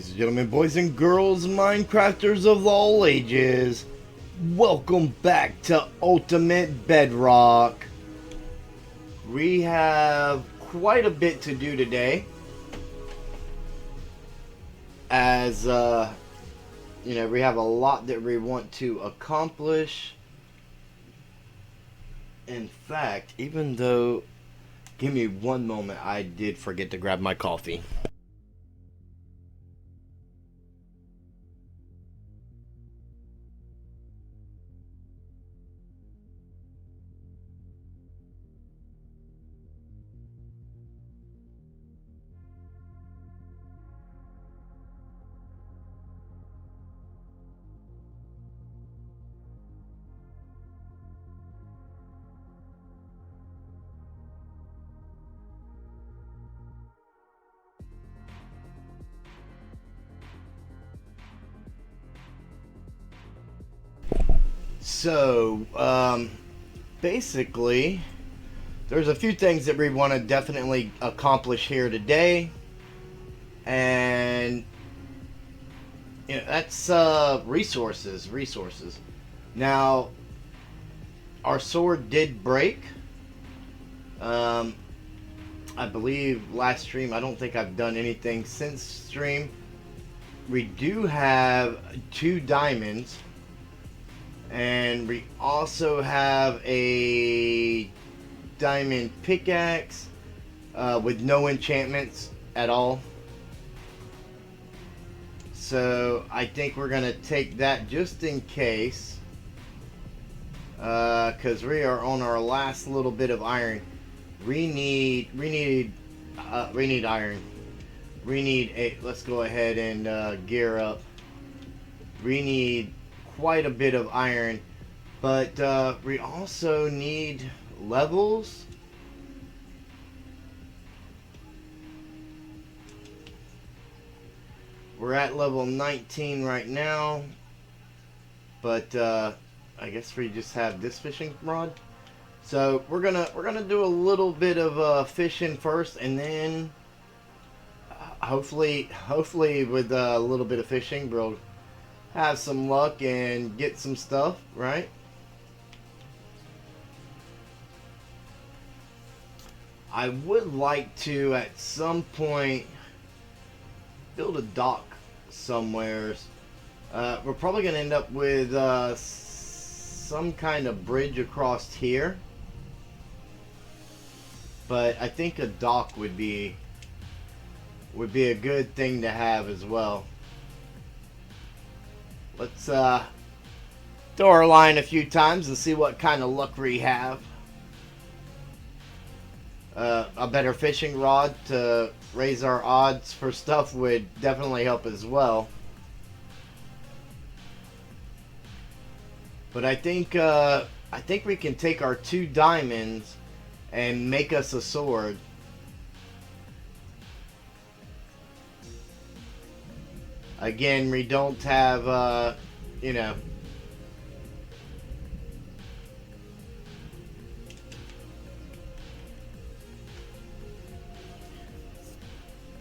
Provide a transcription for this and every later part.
Ladies and gentlemen, boys and girls, Minecrafters of all ages, welcome back to Ultimate Bedrock. We have quite a bit to do today, as we have a lot that we want to accomplish. In fact, even though, give me one moment, I did forget to grab my coffee. So, basically, there's a few things that we want to definitely accomplish here today, and that's resources. Now, our sword did break. I believe last stream. I don't think I've done anything since stream. We do have 2 diamonds. And we also have a diamond pickaxe with no enchantments at all. So I think we're going to take that just in case. Because we are on our last little bit of iron. We need iron. Let's go ahead and gear up. We need quite a bit of iron, but we also need levels. We're at level 19 right now, but I guess we just have this fishing rod. So we're gonna do a little bit of fishing first, and then hopefully with a little bit of fishing, we'll have some luck and get some stuff, right? I would like to, at some point, build a dock somewhere. We're probably going to end up with some kind of bridge across here. But I think a dock would be a good thing to have as well. Let's throw our line a few times and see what kind of luck we have. A better fishing rod to raise our odds for stuff would definitely help as well. But I think we can take our 2 diamonds and make us a sword. Again, we don't have,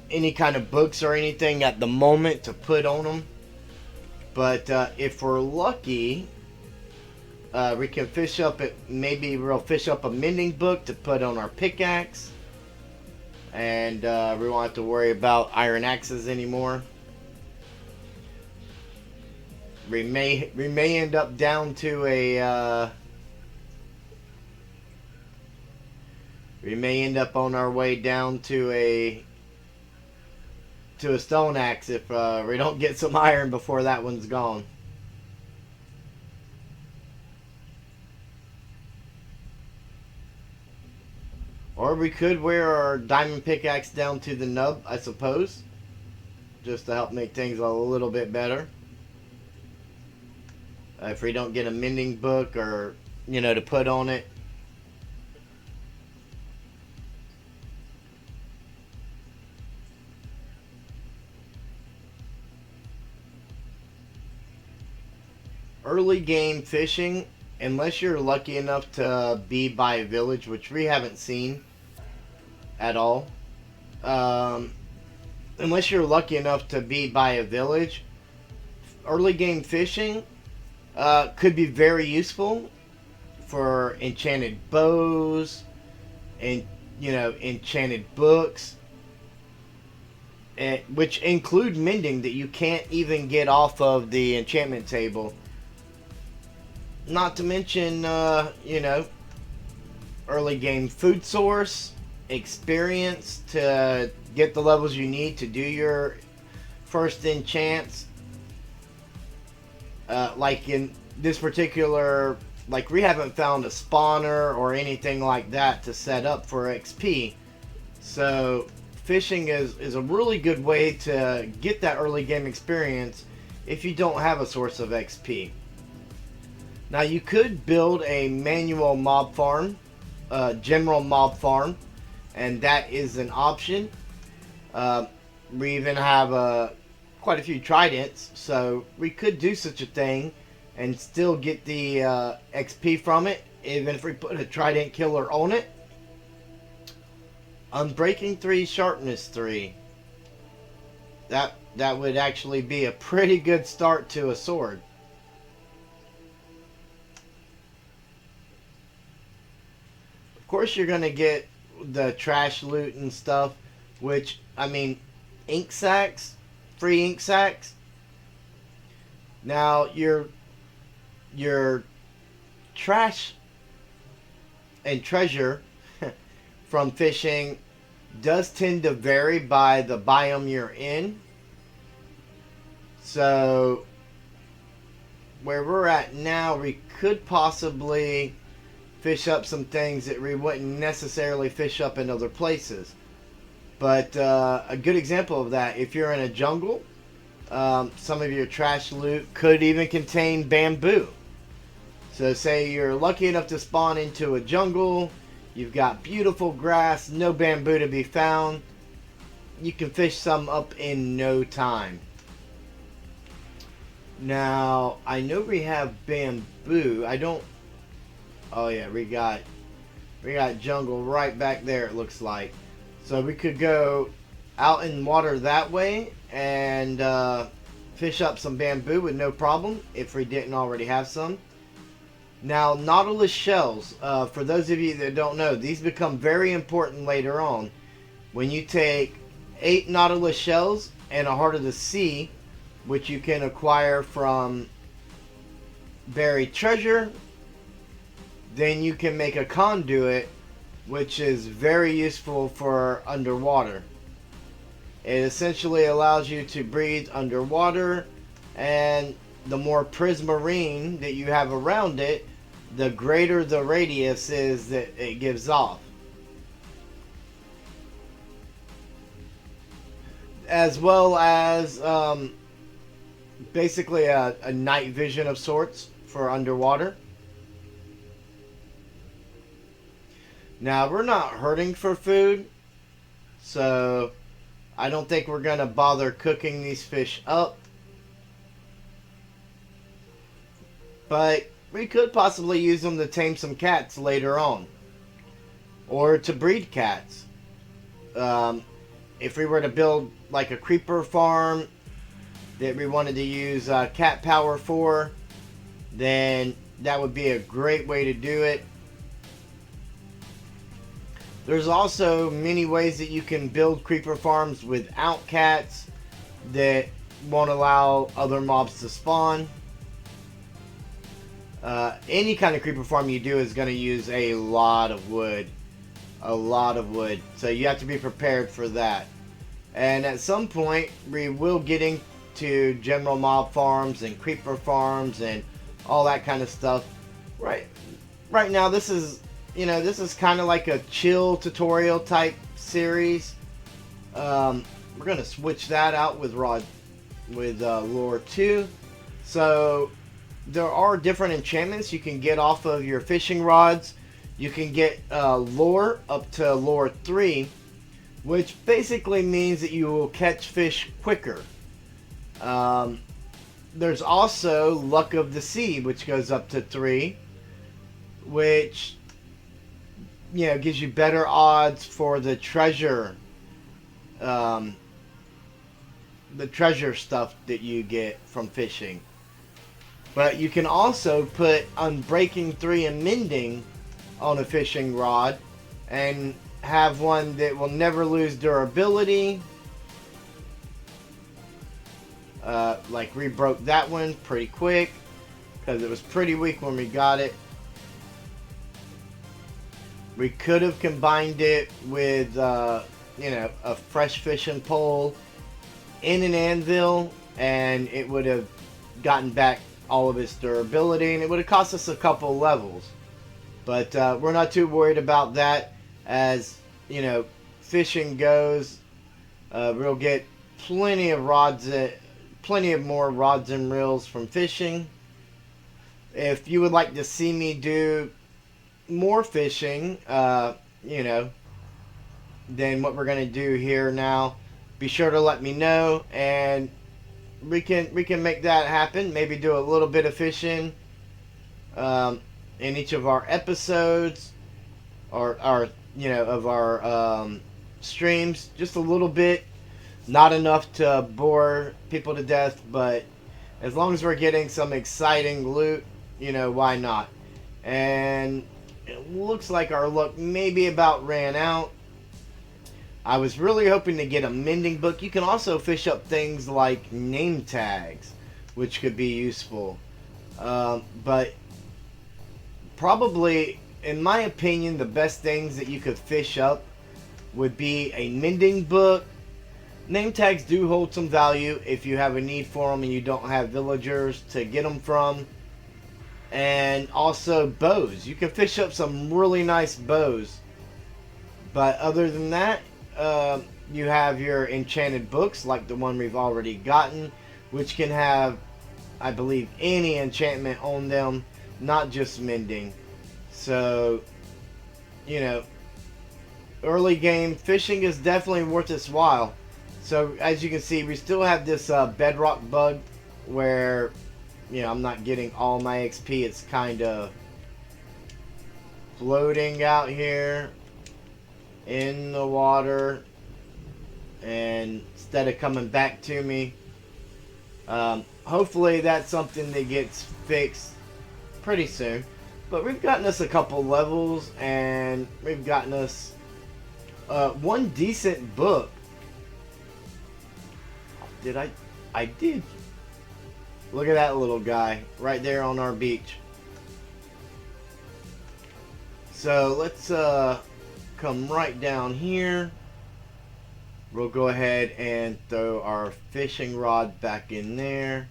any kind of books or anything at the moment to put on them. But if we're lucky, we can fish up maybe we'll fish up a mending book to put on our pickaxe. And we won't have to worry about iron axes anymore. We may end up down to a we may end up on our way down to a stone axe if we don't get some iron before that one's gone. Or we could wear our diamond pickaxe down to the nub, I suppose, just to help make things a little bit better. If we don't get a mending book or, to put on it. Early game fishing, unless you're lucky enough to be by a village, which we haven't seen at all. unless you're lucky enough to be by a village, early game fishing could be very useful for enchanted bows and enchanted books, which include mending that you can't even get off of the enchantment table. Not to mention, early game food source, experience to get the levels you need to do your first enchants. Like in this particular, like we haven't found a spawner or anything like that to set up for XP. So fishing is a really good way to get that early game experience if you don't have a source of XP. Now you could build a manual mob farm, general mob farm, and that is an option. We even have quite a few tridents, so we could do such a thing and still get the XP from it, even if we put a trident killer on it. Unbreaking 3, sharpness 3. That would actually be a pretty good start to a sword. Of course you're gonna get the trash loot and stuff, which, I mean, ink sacks, free ink sacks. Now your trash and treasure from fishing does tend to vary by the biome you're in. So where we're at now, we could possibly fish up some things that we wouldn't necessarily fish up in other places. But a good example of that, if you're in a jungle, some of your trash loot could even contain bamboo. So say you're lucky enough to spawn into a jungle, you've got beautiful grass, no bamboo to be found, you can fish some up in no time. Now, I know we have bamboo. Oh yeah, we got jungle right back there, it looks like. So we could go out in water that way and fish up some bamboo with no problem if we didn't already have some. Now, nautilus shells, for those of you that don't know, these become very important later on. When you take 8 nautilus shells and a heart of the sea, which you can acquire from buried treasure, then you can make a conduit, which is very useful for underwater. It essentially allows you to breathe underwater, and the more prismarine that you have around it, the greater the radius is that it gives off. As well as basically a night vision of sorts for underwater. Now, we're not hurting for food, so I don't think we're going to bother cooking these fish up. But we could possibly use them to tame some cats later on, or to breed cats. If we were to build like a creeper farm that we wanted to use cat power for, then that would be a great way to do it. There's also many ways that you can build creeper farms without cats that won't allow other mobs to spawn. Any kind of creeper farm you do is going to use a lot of wood. A lot of wood. So you have to be prepared for that. And at some point, we will get into general mob farms and creeper farms and all that kind of stuff. Right now, this is kind of like a chill tutorial type series. We're going to switch that out with lore 2. So there are different enchantments you can get off of your fishing rods. You can get lore up to lore 3, which basically means that you will catch fish quicker. There's also luck of the sea, which goes up to 3, which gives you better odds for the treasure the treasure stuff that you get from fishing. But you can also put Unbreaking 3 and Mending on a fishing rod and have one that will never lose durability. Like we broke that one pretty quick because it was pretty weak when we got it. We could have combined it with you know, a fresh fishing pole in an anvil, and it would have gotten back all of its durability, and it would have cost us a couple levels. But we're not too worried about that, as you know, fishing goes. We'll get plenty of more rods and reels from fishing. If you would like to see me do more fishing, you know, than what we're gonna do here now, be sure to let me know, and we can make that happen. Maybe do a little bit of fishing in each of our episodes, or you know, of our streams, just a little bit. Not enough to bore people to death, but as long as we're getting some exciting loot, you know, why not? And it looks like our luck maybe about ran out. I was really hoping to get a mending book. You can also fish up things like name tags, which could be useful. But probably, in my opinion, the best things that you could fish up would be a mending book. Name tags do hold some value if you have a need for them and you don't have villagers to get them from. And also bows. You can fish up some really nice bows. But other than that, you have your enchanted books, like the one we've already gotten, which can have, I believe, any enchantment on them, not just mending. So, you know, early game fishing is definitely worth its while. So as you can see, we still have this bedrock bug where, you know, I'm not getting all my XP. It's kind of floating out here in the water, and instead of coming back to me. Hopefully that's something that gets fixed pretty soon. But we've gotten us a couple levels, and we've gotten us one decent book. I did. Look at that little guy right there on our beach. So let's come right down here. We'll go ahead and throw our fishing rod back in there.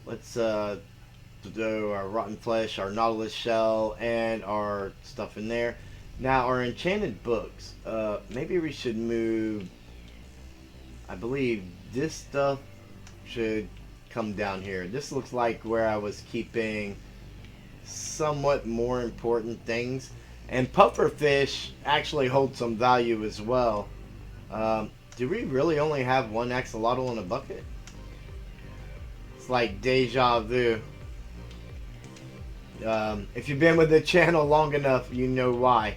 Let's throw our rotten flesh, our nautilus shell, and our stuff in there. Now our enchanted books. Maybe we should move. I believe this stuff should come down here. This looks like where I was keeping somewhat more important things. And pufferfish actually hold some value as well. Do we really only have one axolotl in a bucket? It's like deja vu. If you've been with the channel long enough, you know why.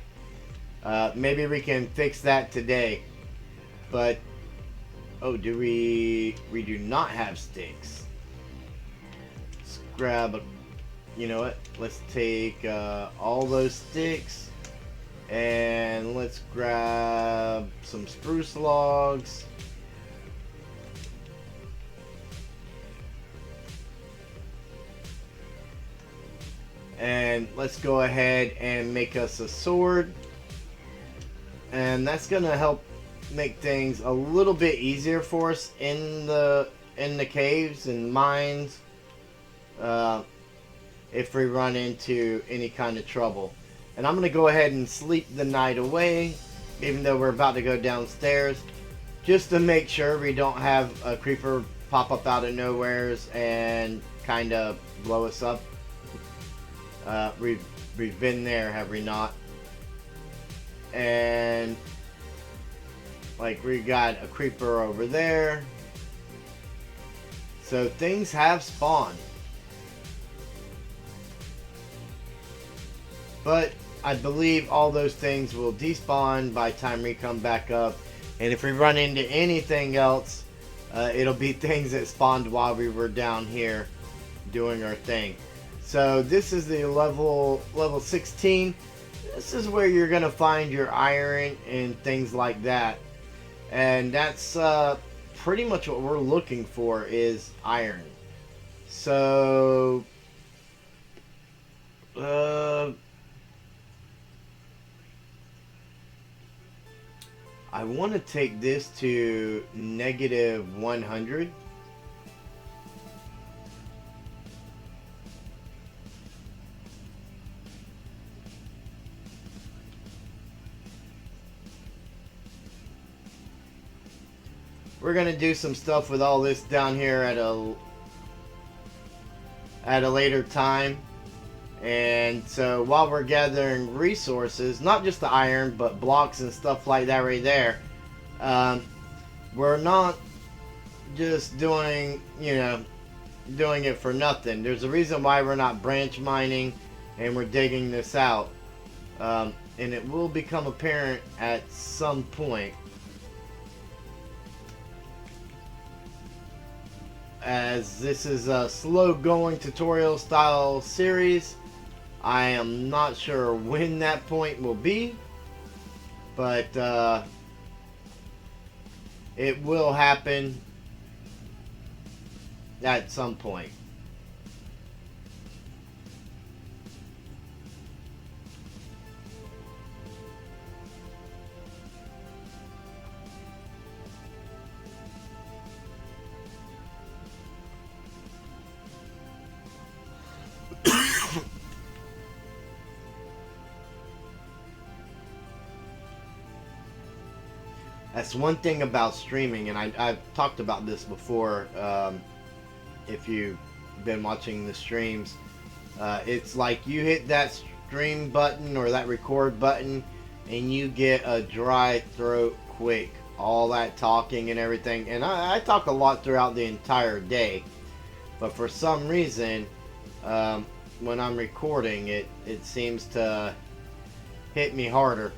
Maybe we can fix that today. But oh, do we do not have sticks. Let's grab a, you know what? Let's take all those sticks, and let's grab some spruce logs. And let's go ahead and make us a sword. And that's gonna help make things a little bit easier for us in the caves and mines, if we run into any kind of trouble. And I'm gonna go ahead and sleep the night away, even though we're about to go downstairs, just to make sure we don't have a creeper pop up out of nowheres and kind of blow us up. We've been there, have we not? And like, we got a creeper over there. So things have spawned. But I believe all those things will despawn by the time we come back up. And if we run into anything else, It'll be things that spawned while we were down here doing our thing. So this is the level 16. This is where you're gonna find your iron and things like that, and that's pretty much what we're looking for is iron. So I want to take this to -100. We're gonna do some stuff with all this down here at a later time. And so while we're gathering resources, not just the iron, but blocks and stuff like that right there, we're not just doing, doing it for nothing. There's a reason why we're not branch mining and we're digging this out. And it will become apparent at some point. As this is a slow going tutorial style series, I am not sure when that point will be, but it will happen at some point. That's one thing about streaming, and I've talked about this before. If you've been watching the streams, it's like you hit that stream button or that record button, and you get a dry throat quick. All that talking and everything, and I talk a lot throughout the entire day, but for some reason, when I'm recording, it seems to hit me harder.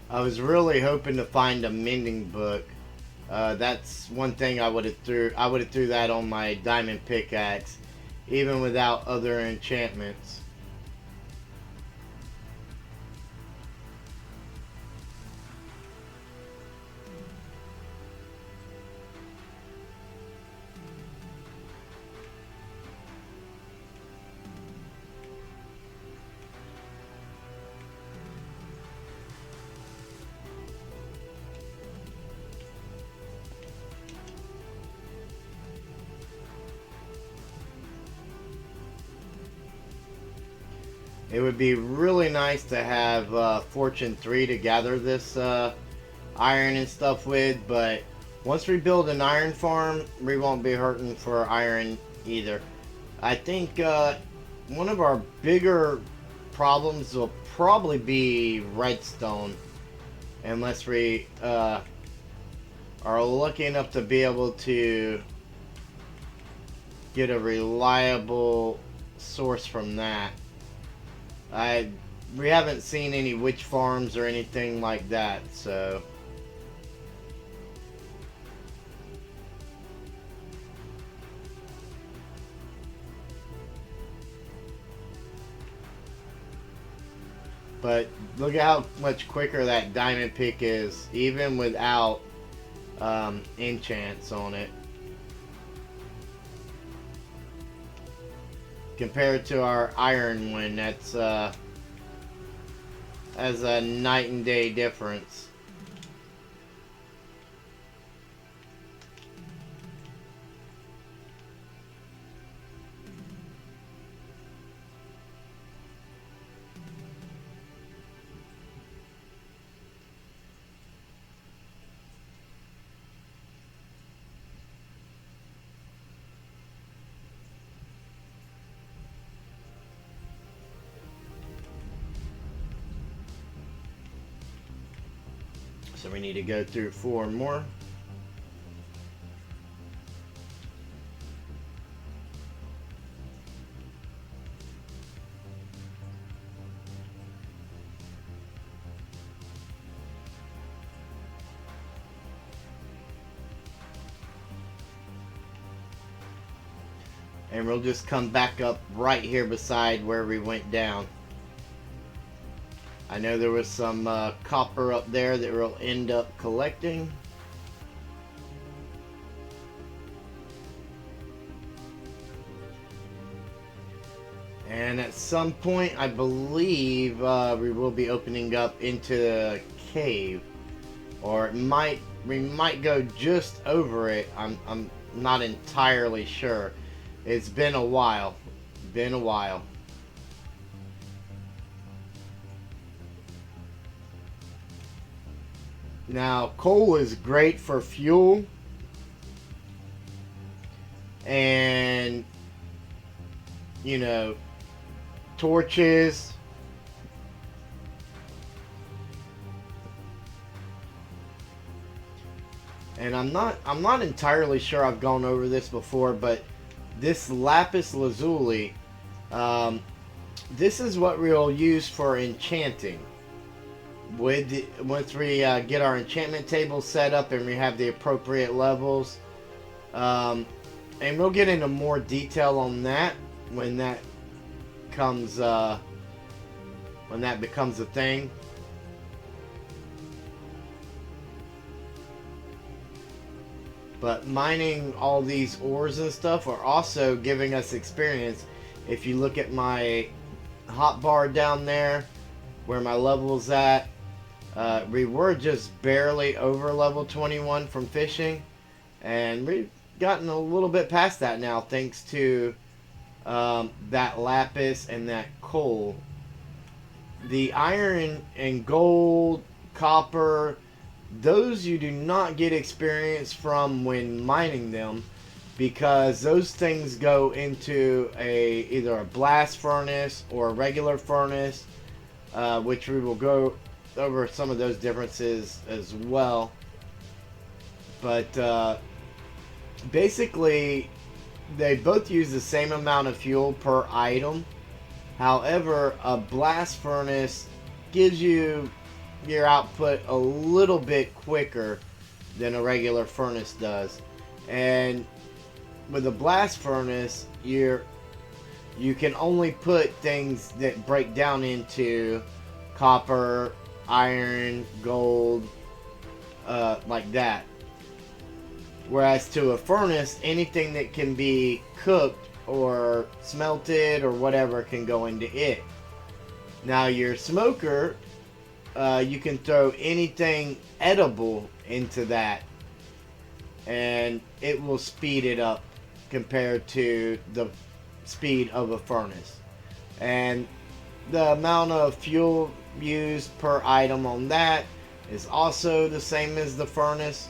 I was really hoping to find a mending book. That's one thing I would have threw that on my diamond pickaxe, even without other enchantments. It would be really nice to have Fortune 3 to gather this iron and stuff with, but once we build an iron farm, we won't be hurting for iron either. I think one of our bigger problems will probably be redstone, unless we are lucky enough to be able to get a reliable source from that. We haven't seen any witch farms or anything like that, so but look at how much quicker that diamond pick is, even without enchants on it, compared to our iron one. That's as a night and day difference. So we need to go through 4 more. And we'll just come back up right here beside where we went down. I know there was some copper up there that we'll end up collecting. And at some point, I believe we will be opening up into the cave. Or we might go just over it. I'm not entirely sure. It's been a while. Been a while. Now, coal is great for fuel. And, you know, torches. And I'm not entirely sure I've gone over this before, but this lapis lazuli, this is what we'll use for enchanting. Once we get our enchantment table set up and we have the appropriate levels, and we'll get into more detail on that when that comes when that becomes a thing. But mining all these ores and stuff are also giving us experience. If you look at my hotbar down there, where my level's at, we were just barely over level 21 from fishing. And we've gotten a little bit past that now thanks to that lapis and that coal. The iron and gold, copper, those you do not get experience from when mining them, because those things go into either a blast furnace or a regular furnace, which we will go over some of those differences as well. But basically they both use the same amount of fuel per item. However, a blast furnace gives you your output a little bit quicker than a regular furnace does. And with a blast furnace, you can only put things that break down into copper, iron, gold, like that. Whereas to a furnace, anything that can be cooked or smelted or whatever can go into it. Now your smoker, you can throw anything edible into that and it will speed it up compared to the speed of a furnace. And the amount of fuel used per item on that is also the same as the furnace.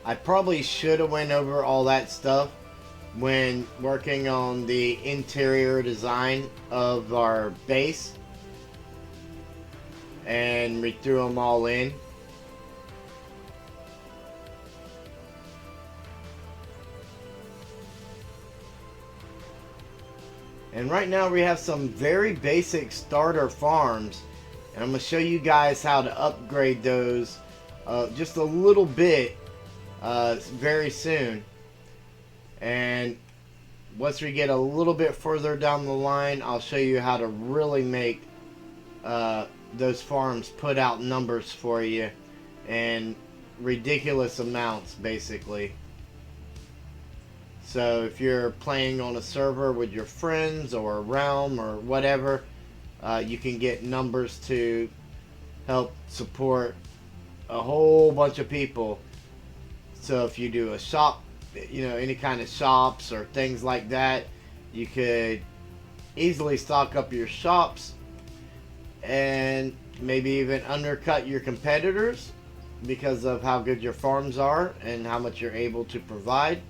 I probably should have went over all that stuff when working on the interior design of our base, and we threw them all in. And right now we have some very basic starter farms, and I'm going to show you guys how to upgrade those just a little bit very soon. And once we get a little bit further down the line, I'll show you how to really make those farms put out numbers for you, and ridiculous amounts basically. So if you're playing on a server with your friends or a realm or whatever, you can get numbers to help support a whole bunch of people. So if you do a shop, you know, any kind of shops or things like that, you could easily stock up your shops and maybe even undercut your competitors because of how good your farms are and how much you're able to provide.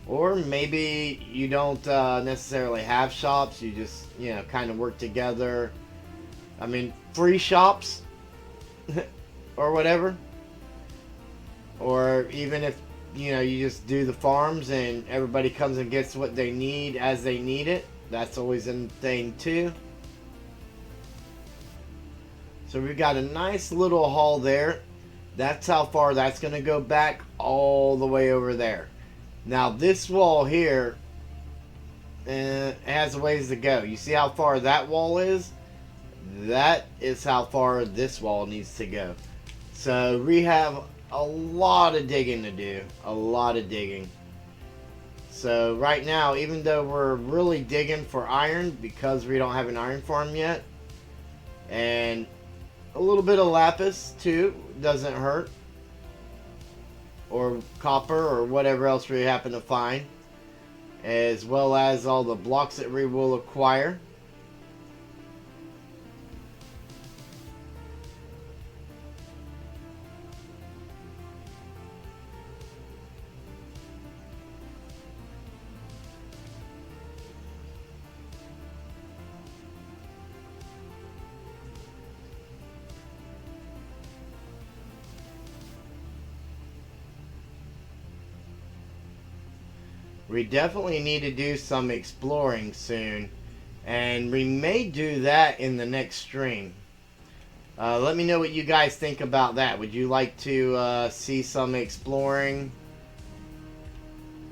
Or maybe you don't necessarily have shops, you just, kind of work together. I mean, free shops or whatever. Or even if, you just do the farms and everybody comes and gets what they need as they need it. That's always a thing too. So we've got a nice little hall there. That's how far that's going to go back, all the way over there. Now this wall here has a ways to go. You see how far that wall is? That is how far this wall needs to go. So we have a lot of digging to do. A lot of digging. So right now, even though we're really digging for iron because we don't have an iron farm yet, and a little bit of lapis too, doesn't hurt, or copper or whatever else we happen to find, as well as all the blocks that we will acquire. We definitely need to do some exploring soon, and we may do that in the next stream. Let me know what you guys think about that. Would you like to see some exploring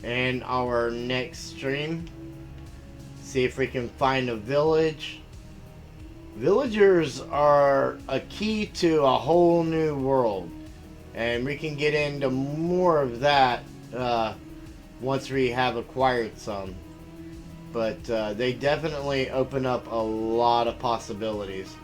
in our next stream? See if we can find a village. Villagers are a key to a whole new world, and we can get into more of that once we have acquired some. But they definitely open up a lot of possibilities.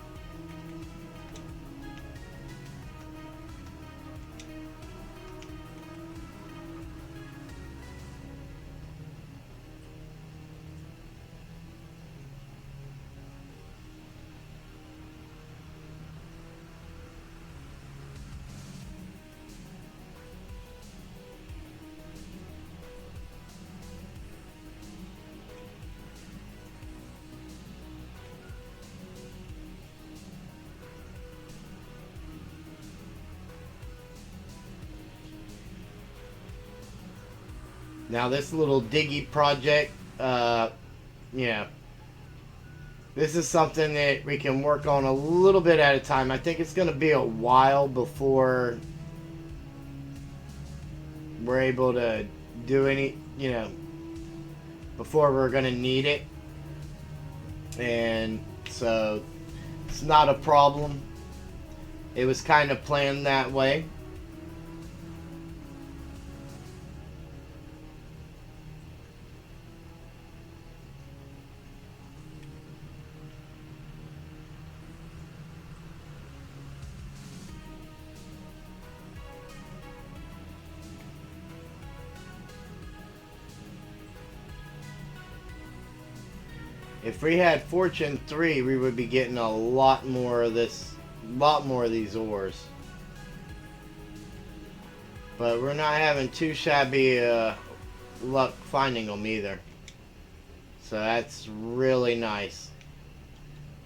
Now this little diggy project, yeah, this is something that we can work on a little bit at a time. I think it's going to be a while before we're able to do any, before we're going to need it. And so it's not a problem. It was kind of planned that way. If we had Fortune 3, we would be getting a lot more of this, of these ores. But we're not having too shabby luck finding them either. So that's really nice.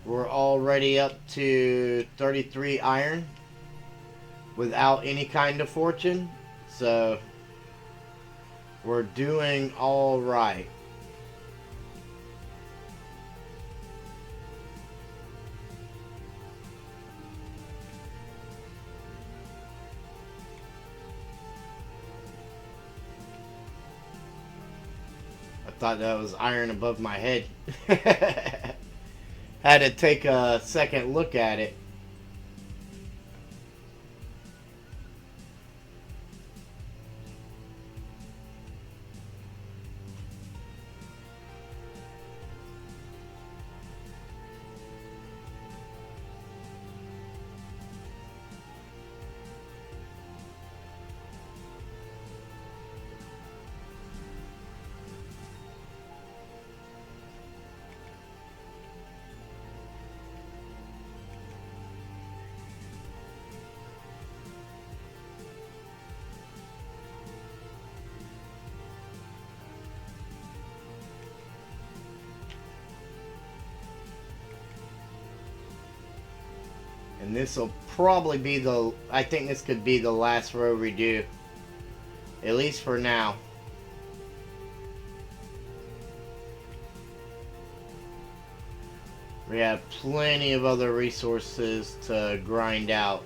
We're already up to 33 iron without any kind of fortune. So we're doing all right. Thought that was iron above my head. Had to take a second look at it. And this will probably be the, I think this could be the last row we do. At least for now. We have plenty of other resources to grind out.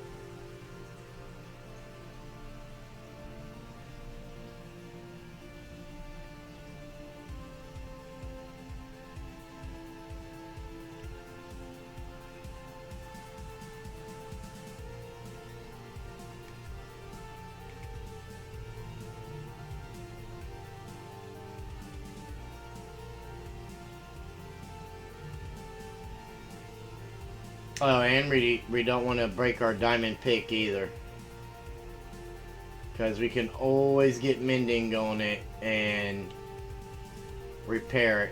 Oh, and we don't want to break our diamond pick either. Because we can always get mending on it and repair it.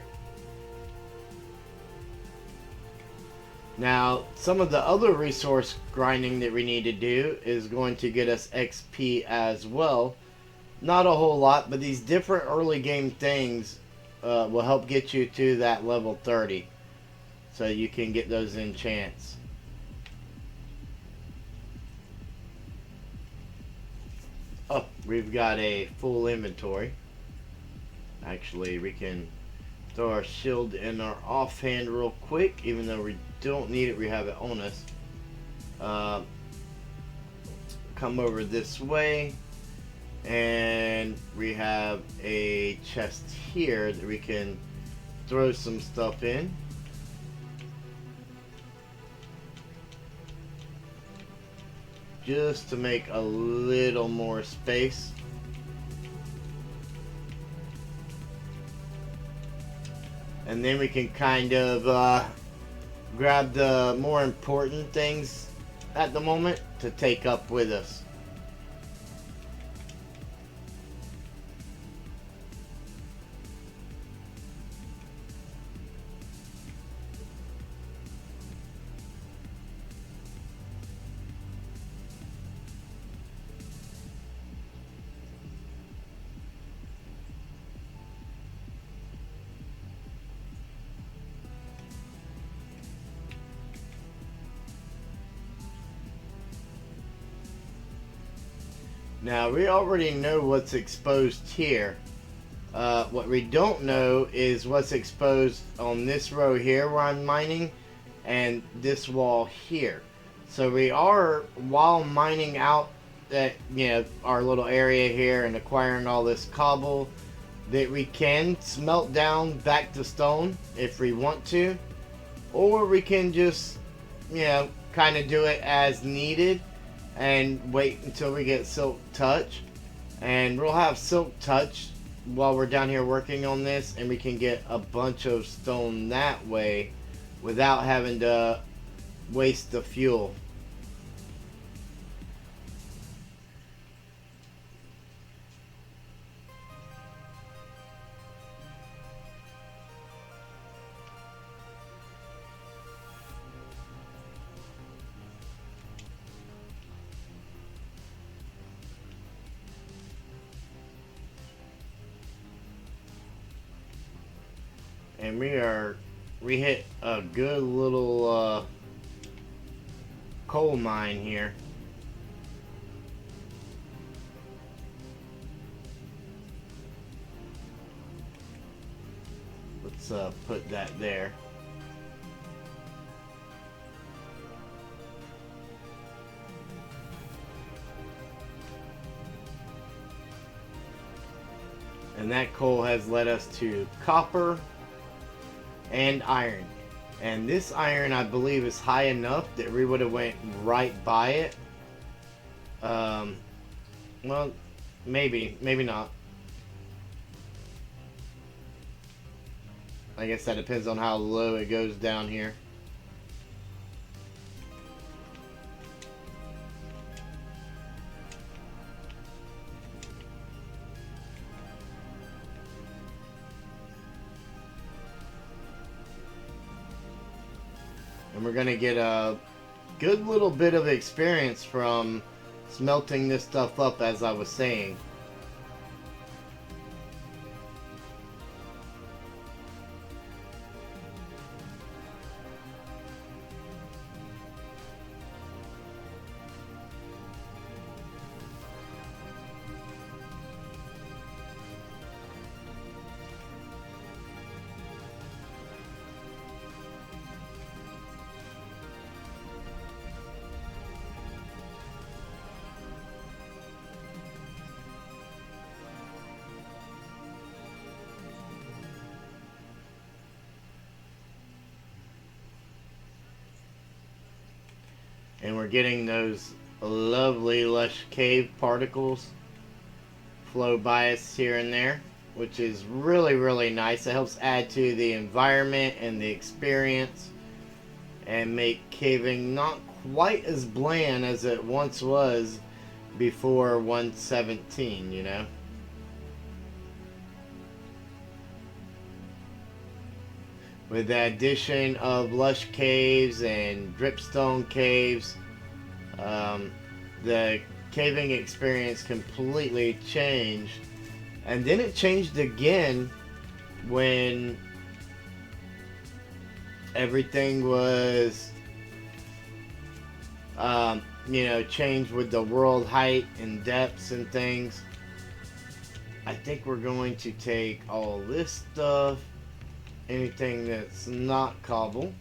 Now, some of the other resource grinding that we need to do is going to get us XP as well. Not a whole lot, but these different early game things will help get you to that level 30. So you can get those enchants. Oh, we've got a full inventory. Actually, we can throw our shield in our offhand real quick, even though we don't need it, we have it on us. Come over this way, and we have a chest here that we can throw some stuff in. Just to make a little more space. And then we can kind of grab the more important things at the moment to take up with us. Now, we already know what's exposed here. What we don't know is what's exposed on this row here where I'm mining and this wall here. So we are, while mining out that, you know, our little area here and acquiring all this cobble, that we can smelt down back to stone if we want to. Or we can just, you know, kind of do it as needed and wait until we get silk touch, and we'll have silk touch while we're down here working on this, and we can get a bunch of stone that way without having to waste the fuel. And we hit a good little coal mine here. Let's put that there. And that coal has led us to copper and iron. And this iron, I believe, is high enough that we would have went right by it. Well, maybe not. I guess that depends on how low it goes down here. And we're gonna get a good little bit of experience from smelting this stuff up, as I was saying. And we're getting those lovely lush cave particles flow by us here and there, which is really, really nice. It helps add to the environment and the experience and make caving not quite as bland as it once was before 117, you know? With the addition of lush caves and dripstone caves, the caving experience completely changed. And then it changed again when everything was, you know, changed with the world height and depths and things. I think we're going to take all this stuff, anything that's not cobble,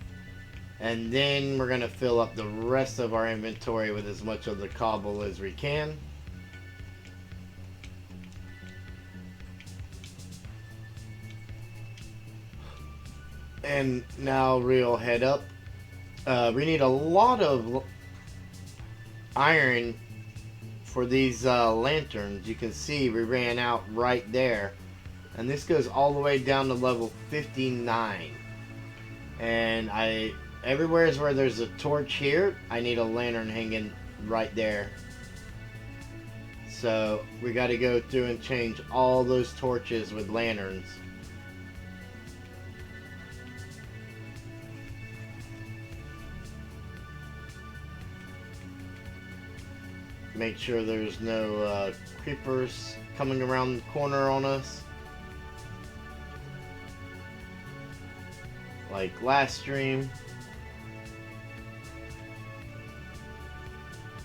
and then we're going to fill up the rest of our inventory with as much of the cobble as we can. And now we'll head up. We need a lot of iron for these lanterns. You can see we ran out right there. And this goes all the way down to level 59. And everywhere is where there's a torch here, I need a lantern hanging right there. So we got to go through and change all those torches with lanterns. Make sure there's no creepers coming around the corner on us, like last stream.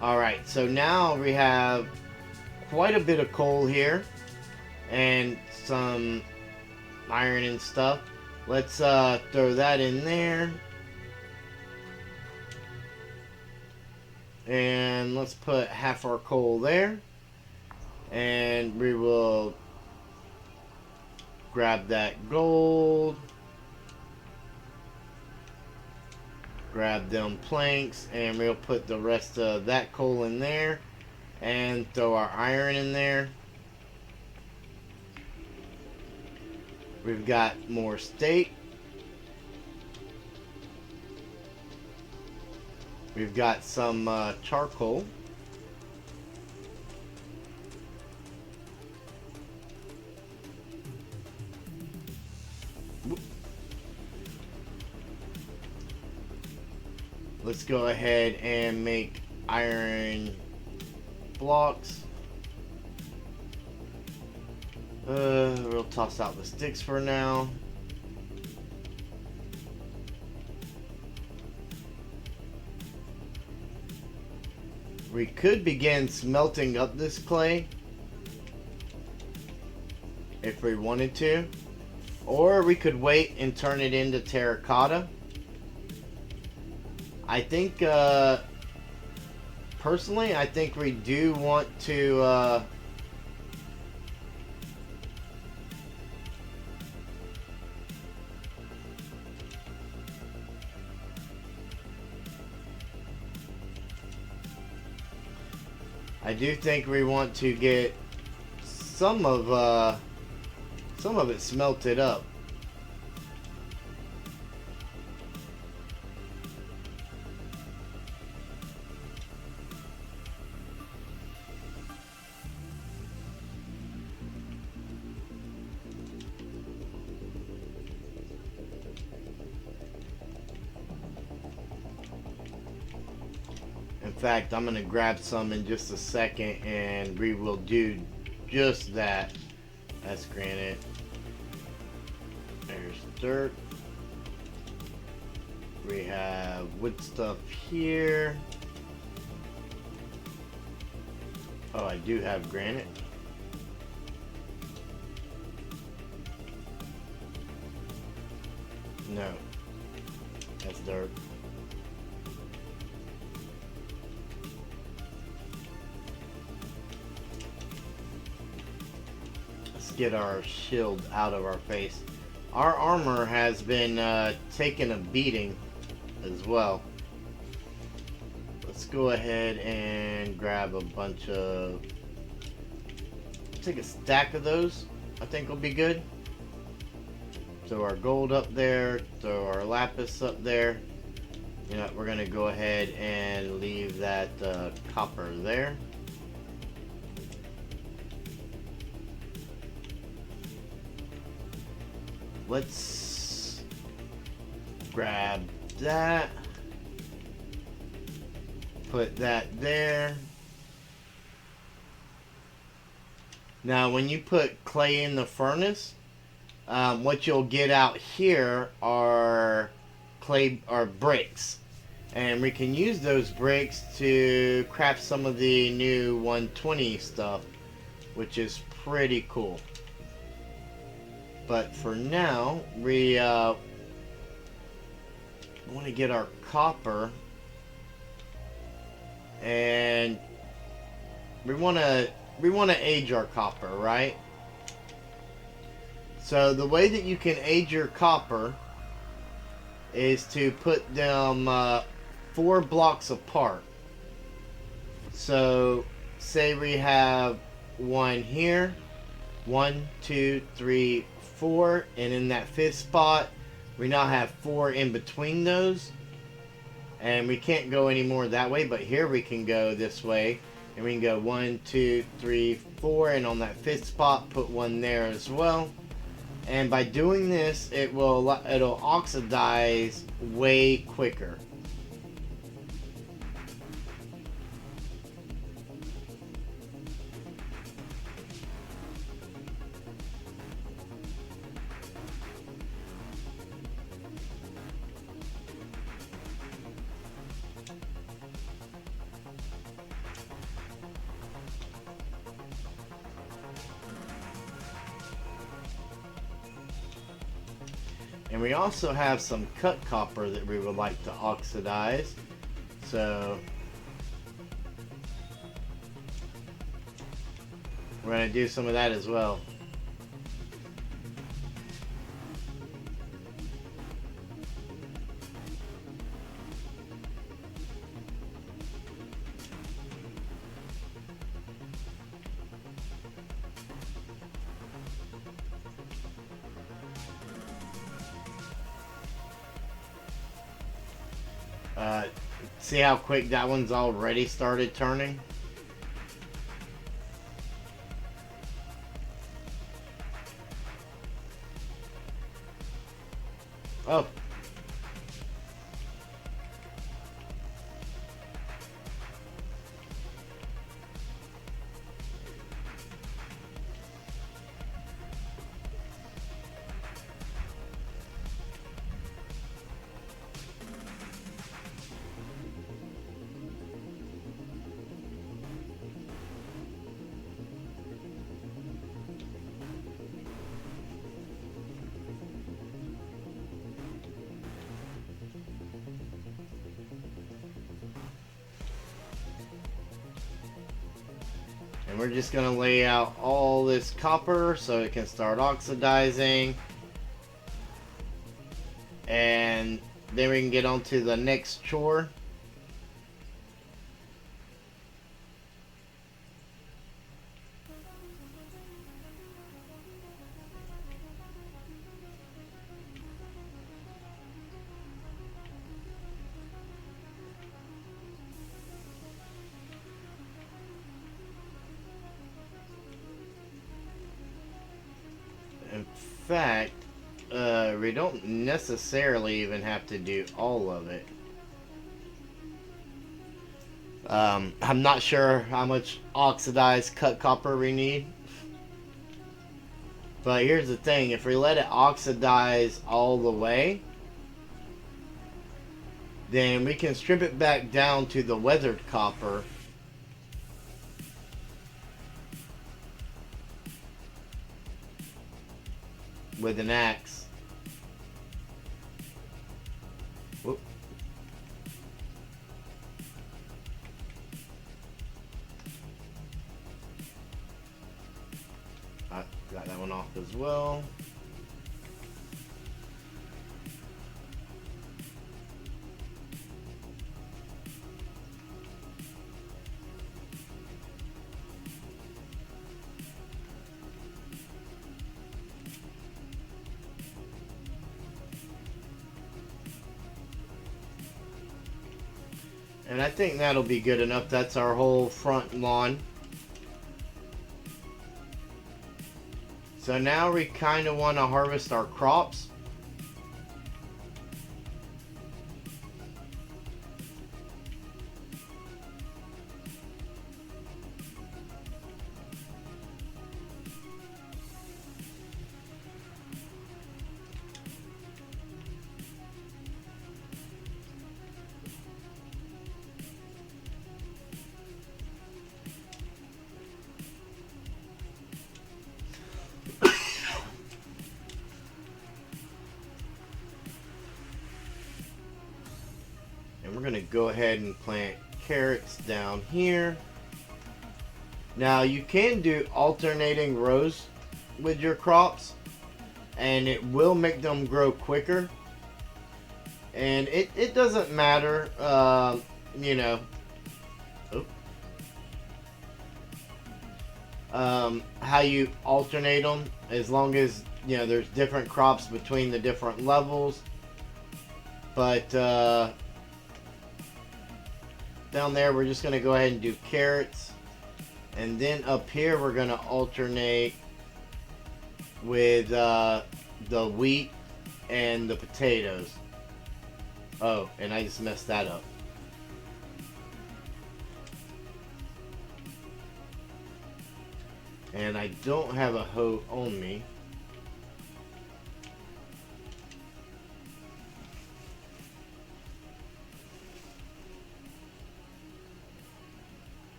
Alright, so now we have quite a bit of coal here and some iron and stuff. Let's throw that in there. And let's put half our coal there. And we will grab that gold. Grab them planks. And we'll put the rest of that coal in there. And throw our iron in there. We've got more steak. We've got some charcoal. Let's go ahead and make iron blocks. We'll toss out the sticks for now. We could begin smelting up this clay if we wanted to, or we could wait and turn it into terracotta. I think personally, I think we do want to I do think we want to get some of it smelted up. In fact, I'm going to grab some in just a second and we will do just that. That's granite. There's dirt. We have wood stuff here. Oh, I do have granite. No. That's dirt. Get our shield out of our face. Our armor has been taking a beating as well. Let's go ahead and grab a bunch of, take a stack of those. I think will be good. Throw our gold up there, throw our lapis up there. You know, we're gonna go ahead and leave that copper there. Let's grab that. Put that there. Now, when you put clay in the furnace, what you'll get out here are clay or bricks, and we can use those bricks to craft some of the new 120 stuff, which is pretty cool. But for now, we want to get our copper, and we want to age our copper, right? So the way that you can age your copper is to put them 4 blocks apart. So say we have one here, 1, 2, 3, 4, and in that 5th spot we now have 4 in between those, and we can't go any more that way, but here we can go this way, and we can go 1, 2, 3, 4, and on that 5th spot put one there as well. And by doing this, it'll oxidize way quicker. And we also have some cut copper that we would like to oxidize. So we're going to do some of that as well. See how quick that one's already started turning? Oh. And we're just going to lay out all this copper so it can start oxidizing. And then we can get on to the next chore. In fact, we don't necessarily even have to do all of it. I'm not sure how much oxidized cut copper we need. But here's the thing, if we let it oxidize all the way, then we can strip it back down to the weathered copper. With an axe. Whoop. I got that one off as well. And I think that'll be good enough. That's our whole front lawn. So now we kind of want to harvest our crops. And we're going to go ahead and plant carrots down here. Now you can do alternating rows with your crops, and it will make them grow quicker. And it doesn't matter, you know, how you alternate them, as long as, you know, there's different crops between the different levels. But down there we're just going to go ahead and do carrots, and then up here we're going to alternate with the wheat and the potatoes. Oh, and I just messed that up. And I don't have a hoe on me.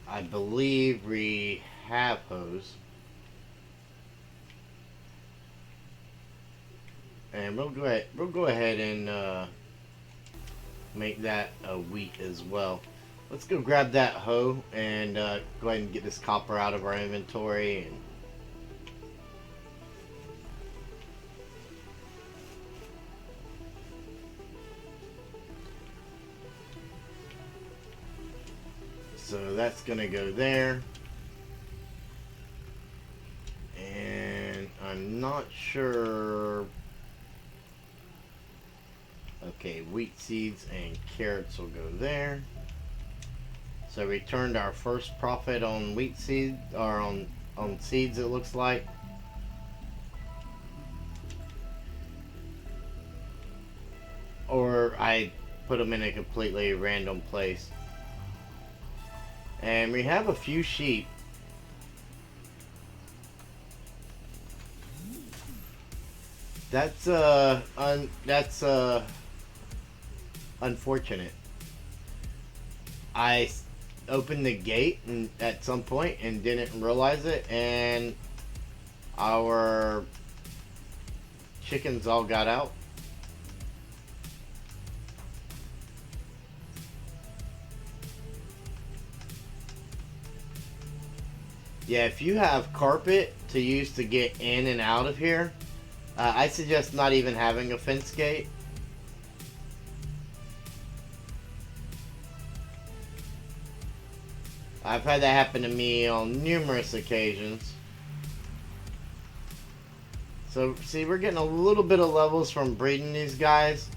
I believe we have hoes. And we'll go ahead and make that a wheat as well. Let's go grab that hoe and go ahead and get this copper out of our inventory. And so that's gonna go there. And I'm not sure. Okay, wheat seeds and carrots will go there. So we turned our first profit on wheat seed, or on seeds, it looks like. Or I put them in a completely random place. And we have a few sheep. That's unfortunate. I opened the gate at some point and didn't realize it, and our chickens all got out. Yeah, if you have carpet to use to get in and out of here, I suggest not even having a fence gate. I've had that happen to me on numerous occasions. So, see, we're getting a little bit of levels from breeding these guys.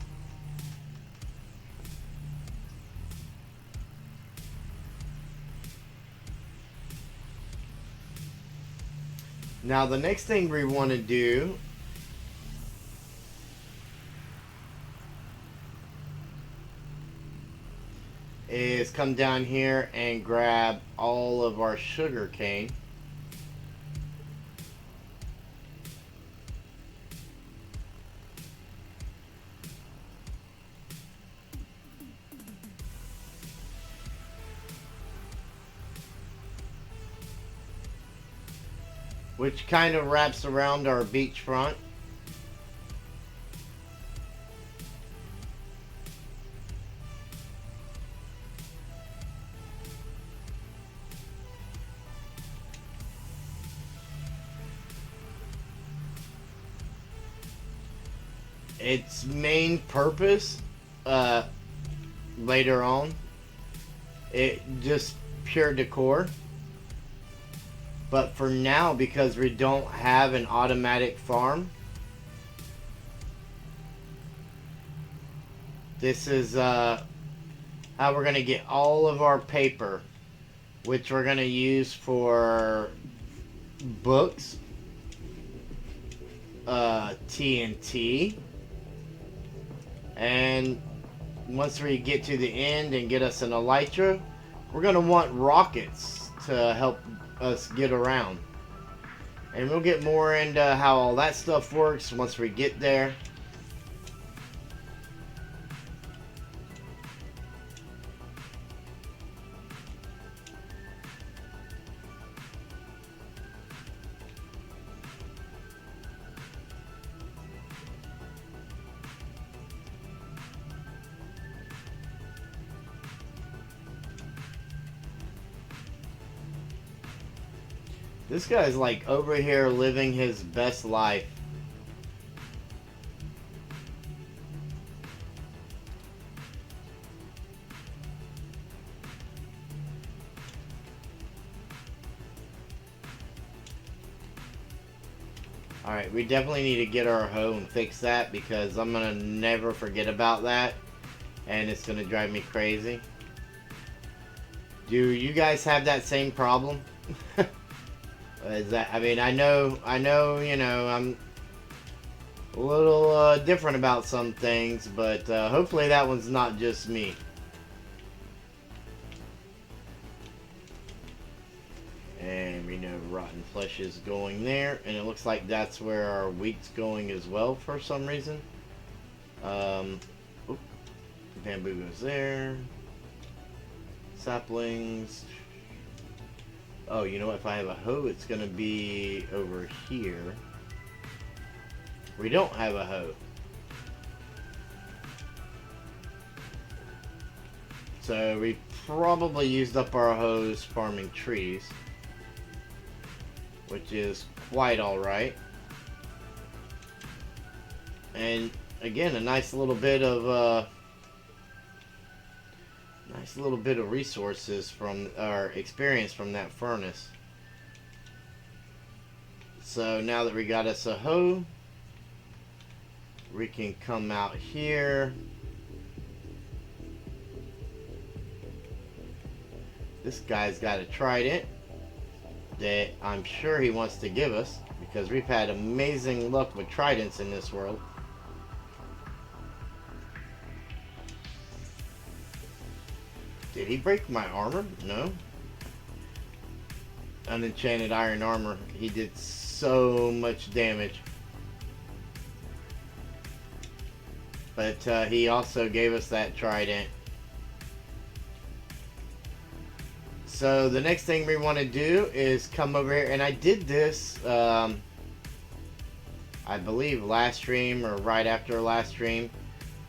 Now, the next thing we want to do is come down here and grab all of our sugar cane. Which kind of wraps around our beachfront. Its main purpose, later on, it just pure decor. But for now, because we don't have an automatic farm, this is how we're going to get all of our paper, which we're going to use for books, TNT, and once we get to the end and get us an elytra, we're going to want rockets to help us get around. And we'll get more into how all that stuff works once we get there. This guy's like over here living his best life. Alright, we definitely need to get our hoe and fix that because I'm gonna never forget about that. And it's gonna drive me crazy. Do you guys have that same problem? Is that, I mean, I know, you know, I'm a little different about some things, but hopefully that one's not just me. And we know rotten flesh is going there, and it looks like that's where our wheat's going as well for some reason. Oop, bamboo goes there. Saplings. Oh, you know what? If I have a hoe, it's going to be over here. We don't have a hoe. So we probably used up our hoes farming trees, which is quite alright. And again, a nice little bit of resources from our experience from that furnace. So now that we got us a hoe, we can come out here. This guy's got a trident that I'm sure he wants to give us because we've had amazing luck with tridents in this world. Did he break my armor? No. Unenchanted iron armor. He did so much damage. But he also gave us that trident. So the next thing we want to do is come over here. And I did this, I believe last stream or right after last stream.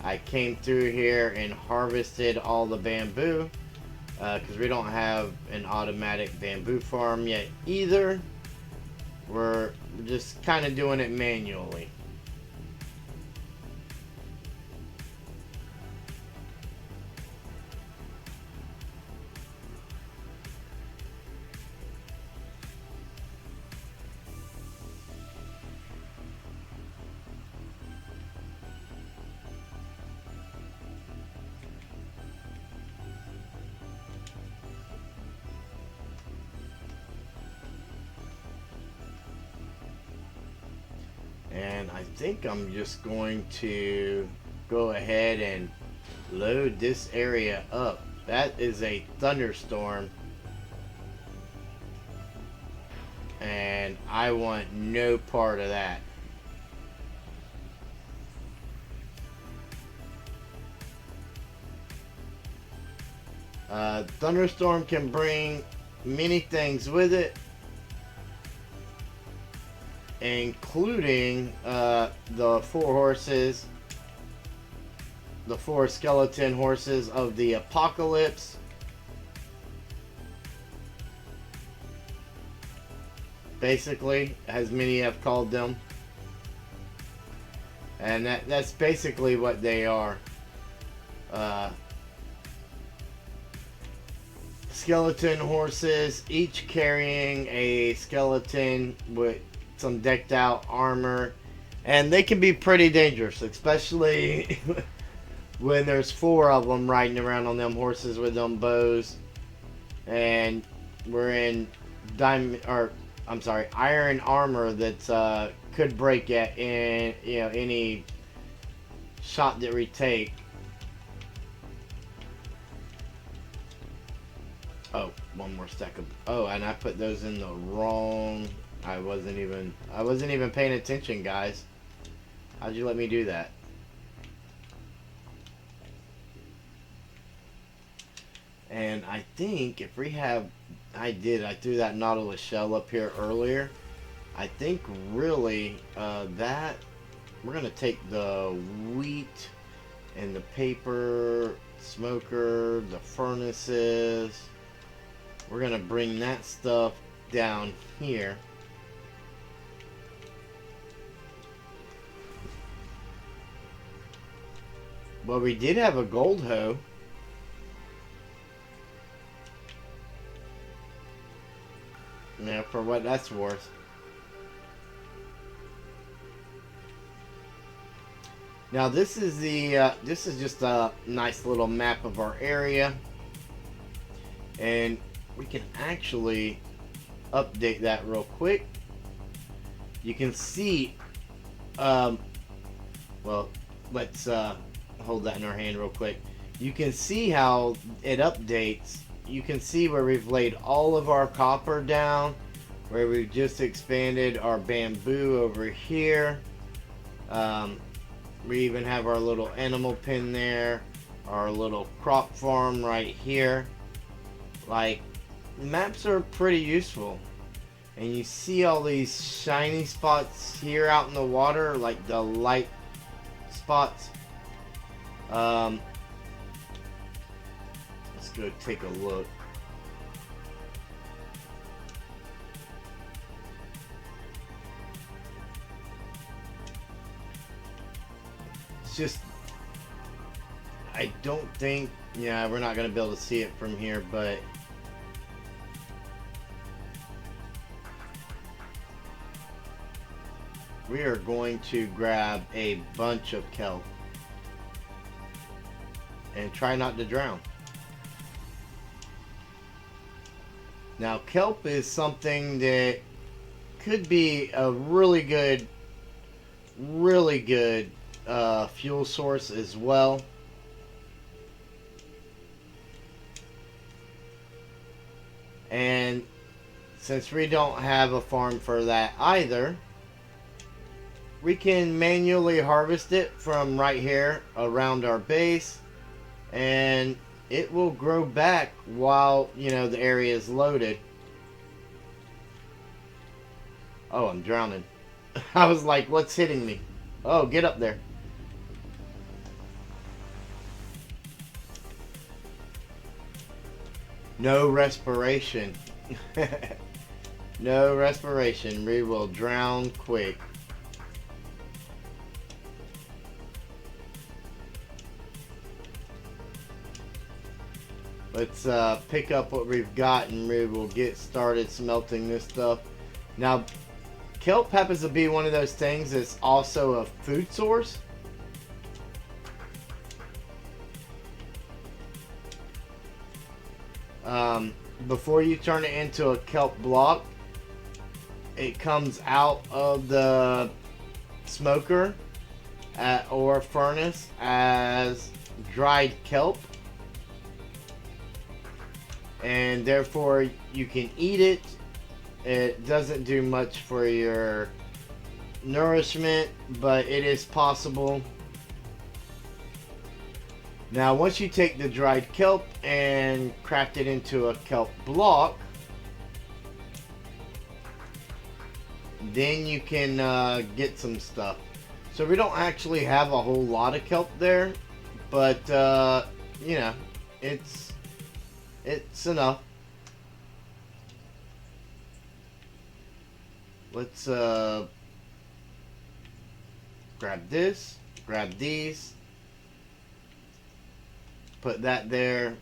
I came through here and harvested all the bamboo because we don't have an automatic bamboo farm yet either. We're just kind of doing it manually. And I think I'm just going to go ahead and load this area up. That is a thunderstorm. And I want no part of that. Thunderstorm can bring many things with it, including the four skeleton horses of the apocalypse. Basically, as many have called them. And that's basically what they are. Skeleton horses, each carrying a skeleton with some decked out armor, and they can be pretty dangerous, especially when there's 4 of them riding around on them horses with them bows, and we're in diamond, or I'm sorry, iron armor that could break at in any shot that we take. Oh, one more stack of. Oh, and I put those in the wrong. I wasn't even paying attention, guys. How'd you let me do that? And I think if we have, I threw that Nautilus shell up here earlier. I think really that we're gonna take the wheat and the paper smoker, the furnaces. We're gonna bring that stuff down here. Well, we did have a gold hoe. Yeah, for what that's worth. Now this is just a nice little map of our area, and we can actually update that real quick. You can see, well, let's hold that in our hand real quick. You can see how it updates. You can see where we've laid all of our copper down, where we've just expanded our bamboo over here. We even have our little animal pen there, our little crop farm right here. Like, maps are pretty useful. And you see all these shiny spots here out in the water, like the light spots. Let's go take a look. It's just, I don't think, yeah, we're not going to be able to see it from here, but we are going to grab a bunch of kelp and try not to drown. Now, kelp is something that could be a really good fuel source as well. And since we don't have a farm for that either, we can manually harvest it from right here around our base, and it will grow back while, you know, the area is loaded. Oh, I'm drowning. I was like, what's hitting me? Oh, get up there. No respiration. No respiration. We will drown quick. Let's pick up what we've got and we will get started smelting this stuff. Now, kelp happens to be one of those things that's also a food source. Before you turn it into a kelp block, it comes out of the smoker or furnace as dried kelp, and therefore you can eat it. It doesn't do much for your nourishment, but it is possible. Now, once you take the dried kelp and craft it into a kelp block, then you can get some stuff. So we don't actually have a whole lot of kelp there, but you know, it's enough. Let's grab this, grab these, put that there,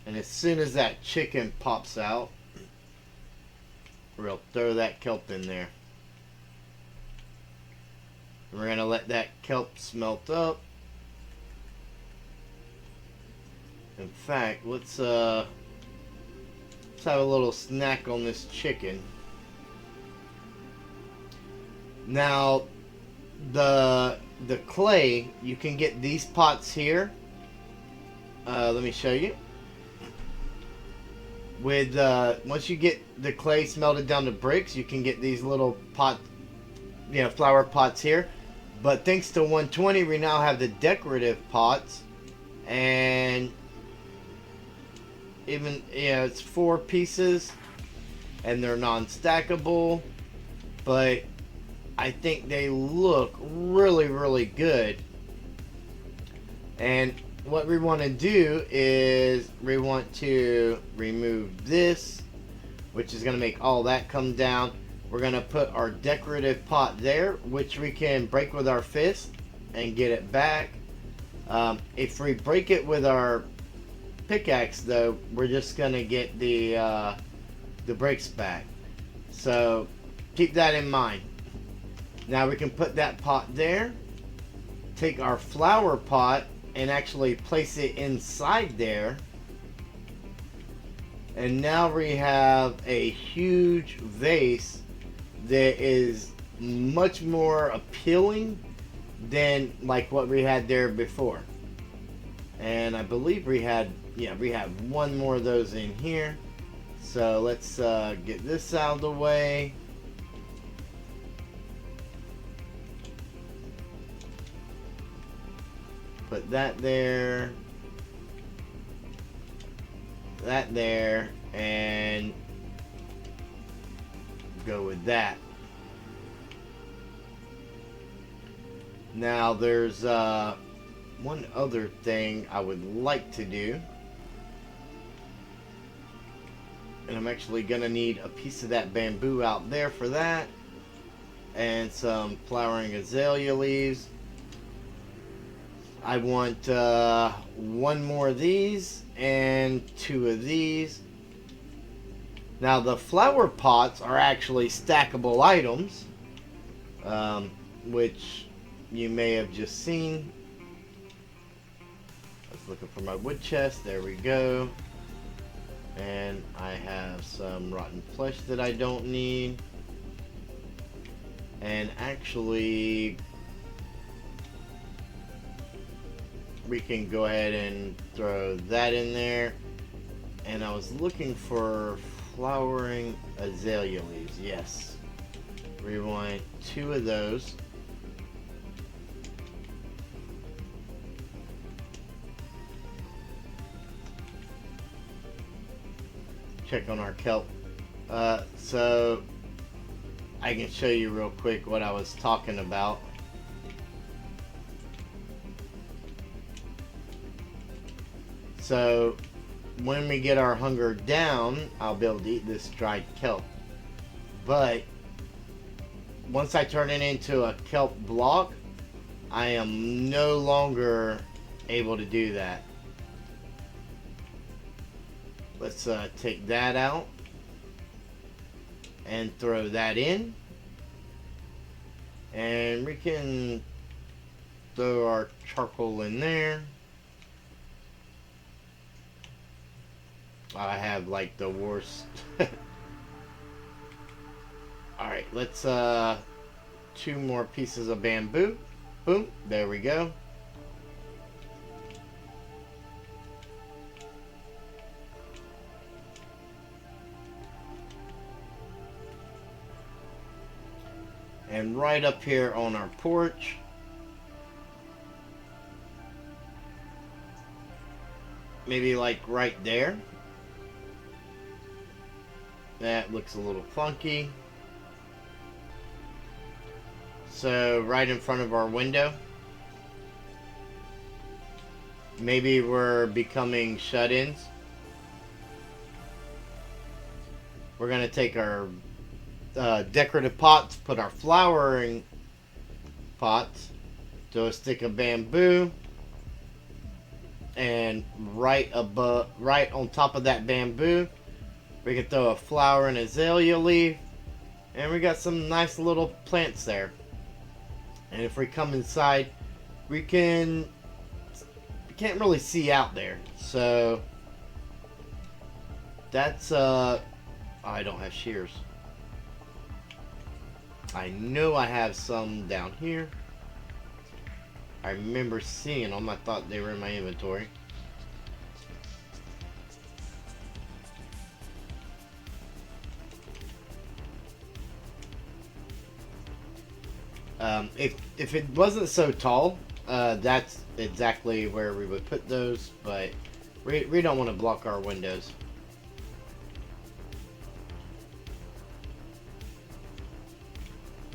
and as soon as that chicken pops out, we'll throw that kelp in there. We're going to let that kelp smelt up. In fact, let's have a little snack on this chicken. Now, the clay, you can get these pots here. Let me show you. With once you get the clay smelted down to bricks, you can get these little pot, flower pots here. But thanks to 120, we now have the decorative pots, and even it's 4 pieces, and they're non-stackable, but I think they look really, really good. And what we want to do is we want to remove this, which is going to make all that come down. We're going to put our decorative pot there, which we can break with our fist and get it back. If we break it with our pickaxe, though, we're just going to get the breaks back. So keep that in mind. Now we can put that pot there, take our flower pot and actually place it inside there, and now we have a huge vase that is much more appealing than like what we had there before. And I believe we have one more of those in here. So let's get this out of the way. Put that there, that there, and go with that. Now there's one other thing I would like to do, and I'm actually gonna need a piece of that bamboo out there for that, and some flowering azalea leaves. I want 1 more of these and 2 of these. Now the flower pots are actually stackable items, which you may have just seen. I was looking for my wood chest. There we go. And I have some rotten flesh that I don't need. And actually, we can go ahead and throw that in there. And I was looking for flowering azalea leaves. Yes, we want 2 of those. Check on our kelp. So I can show you real quick what I was talking about. So when we get our hunger down, I'll be able to eat this dried kelp. But once I turn it into a kelp block, I am no longer able to do that. Let's take that out and throw that in. And we can throw our charcoal in there. I have like the worst. Alright, let's 2 more pieces of bamboo. Boom, there we go. And right up here on our porch, maybe like right there. That looks a little funky. So right in front of our window. Maybe we're becoming shut-ins. We're going to take our decorative pots, put our flowering pots, throw a stick of bamboo, and right on top of that bamboo, we can throw a flower and azalea leaf, and we got some nice little plants there. And if we come inside, we can, can't really see out there. So that's I don't have shears. I know I have some down here. I remember seeing them. I thought they were in my inventory. If it wasn't so tall, that's exactly where we would put those, but we don't want to block our windows.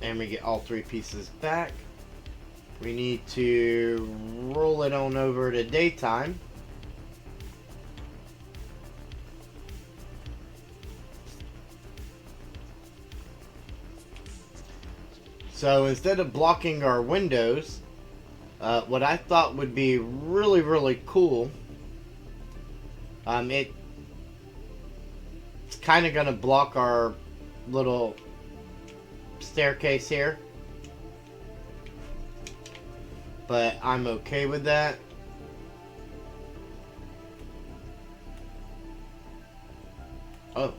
And we get all 3 pieces back. We need to roll it on over to daytime. So instead of blocking our windows, what I thought would be really, really cool, it's kind of going to block our little staircase here, but I'm okay with that. Oh,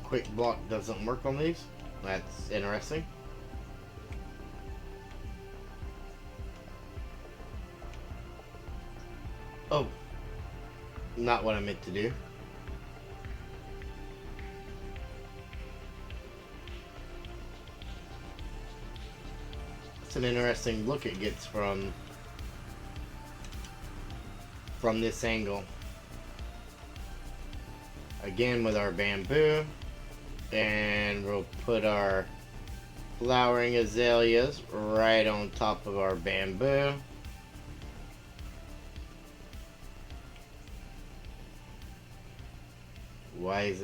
quick block doesn't work on these. That's interesting. Oh, not what I meant to do. It's an interesting look it gets from this angle. Again with our bamboo, and we'll put our flowering azaleas right on top of our bamboo. Why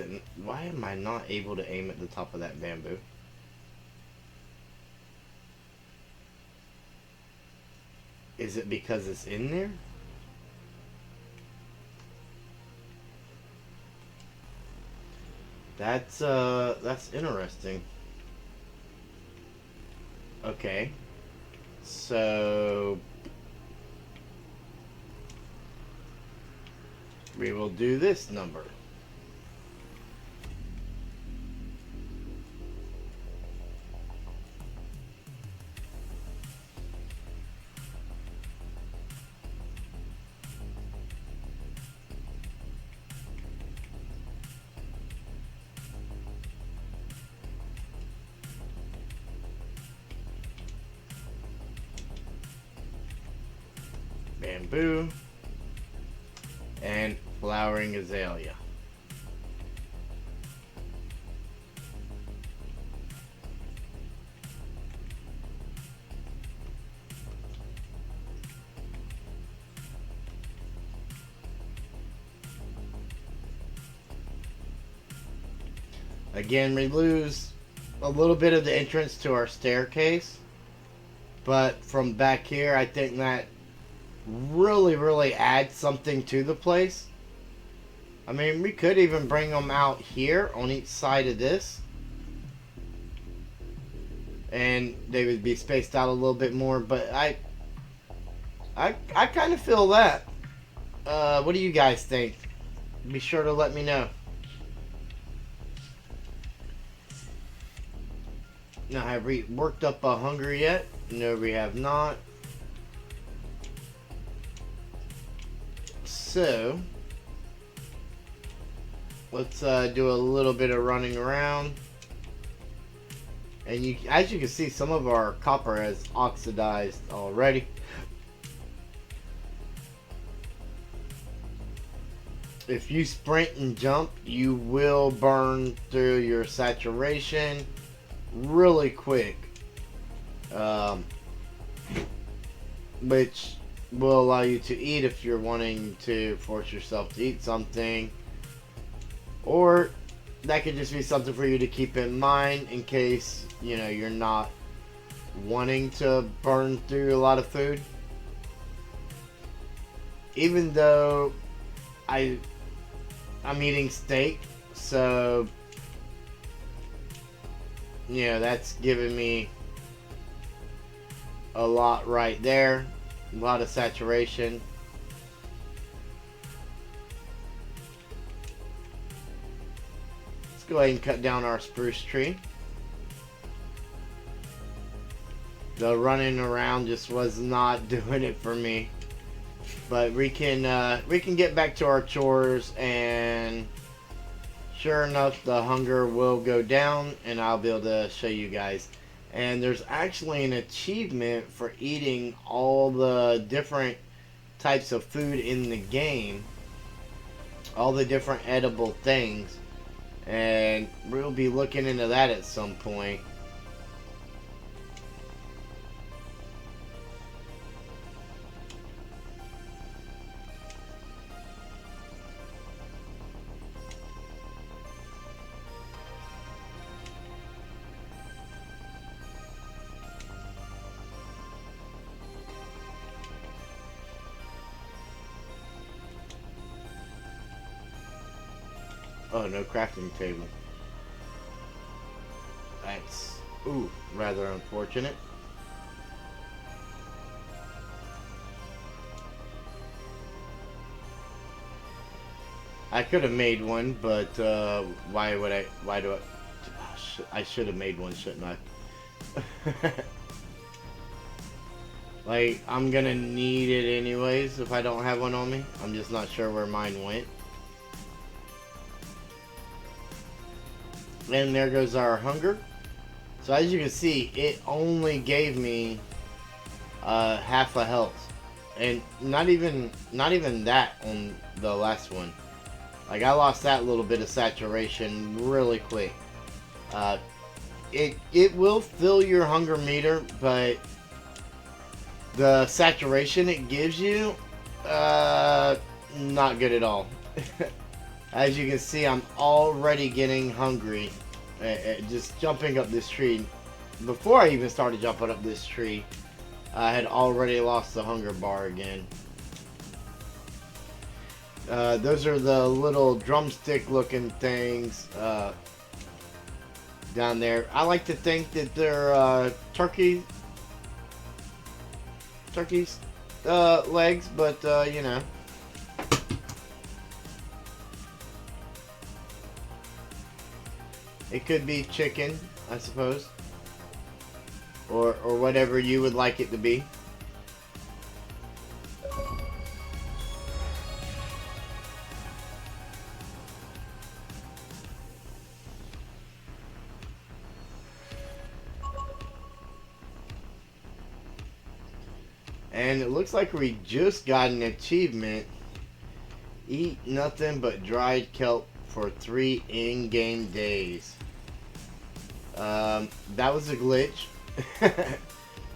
am I not able to aim at the top of that bamboo? Is it because it's in there? That's interesting. Okay. So we will do this number. Bamboo and flowering azalea. Again, we lose a little bit of the entrance to our staircase, but from back here I think that really adds something to the place. I mean, we could even bring them out here on each side of this, and they would be spaced out a little bit more, but I kind of feel that. What do you guys think? Be sure to let me know. Now, have we worked up a hunger yet? No, we have not. So, let's do a little bit of running around. And as you can see, some of our copper has oxidized already. If you sprint and jump, you will burn through your saturation really quick. Which will allow you to eat if you're wanting to force yourself to eat something, or that could just be something for you to keep in mind in case, you know, you're not wanting to burn through a lot of food. Even though I'm eating steak, so you know, that's giving me a lot right there. A lot of saturation. Let's go ahead and cut down our spruce tree. The running around just was not doing it for me. But we can get back to our chores, and sure enough, the hunger will go down, and I'll be able to show you guys. And there's actually an achievement for eating all the different types of food in the game, all the different edible things, and we'll be looking into that at some point. Oh, no crafting table. That's, ooh, rather unfortunate. I could have made one, but why do I should have made one, shouldn't I? Like, I'm gonna need it anyways if I don't have one on me. I'm just not sure where mine went. And there goes our hunger. So as you can see, it only gave me half a health, and not even that on the last one. Like, I lost that little bit of saturation really quick. It will fill your hunger meter, but the saturation it gives you, not good at all. As you can see, I'm already getting hungry. Just jumping up this tree. Before I even started jumping up this tree, I had already lost the hunger bar again. Those are the little drumstick looking things down there. I like to think that they're turkey's legs, but you know. It could be chicken, I suppose. Or whatever you would like it to be. And it looks like we just got an achievement. Eat nothing but dried kelp for 3 in-game days. That was a glitch.